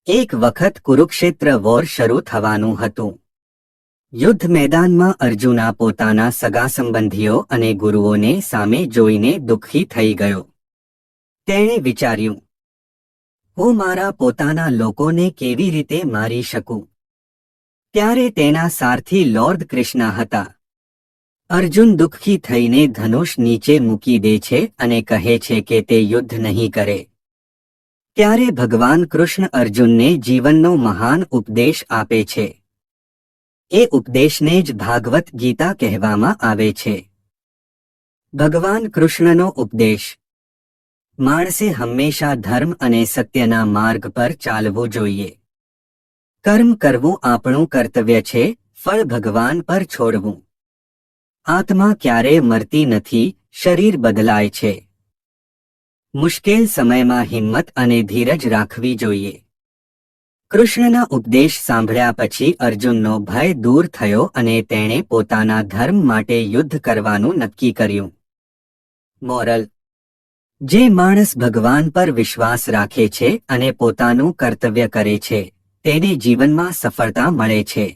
એક વખત કુરુક્ષેત્ર વોર શરૂ થવાનું હતું. યુદ્ધ મેદાનમાં અર્જુના પોતાના સગા સંબંધીઓ અને ગુરુઓને સામે જોઈને દુઃખી થઈ ગયો. તેણે વિચાર્યું, હું મારા પોતાના લોકોને કેવી રીતે મારી શકું? ત્યારે તેના સારથી લોર્ડ કૃષ્ણ હતા. અર્જુન દુઃખી થઈને ધનુષ નીચે મૂકી દે છે અને કહે છે કે તે યુદ્ધ નહીં કરે. ત્યારે ભગવાન કૃષ્ણ અર્જુનને જીવનનો મહાન ઉપદેશ આપે છે. એ ઉપદેશને જ ભાગવત ગીતા કહેવામાં આવે છે. ભગવાન કૃષ્ણનો ઉપદેશ: માણસે હંમેશા ધર્મ અને સત્યના માર્ગ પર ચાલવું જોઈએ. કર્મ કરવું આપણું કર્તવ્ય છે, ફળ ભગવાન પર છોડવું. આત્મા ક્યારેય મરતી નથી, શરીર બદલાય છે. મુશ્કેલ સમયમાં હિંમત અને ધીરજ રાખવી જોઈએ. કૃષ્ણના ઉપદેશ સાંભળ્યા પછી અર્જુનનો ભય દૂર થયો અને તેણે પોતાના ધર્મ માટે યુદ્ધ કરવાનું નક્કી કર્યું. મોરલ: જે માણસ ભગવાન પર વિશ્વાસ રાખે છે અને પોતાનું કર્તવ્ય કરે છે, તેને જીવનમાં સફળતા મળે છે.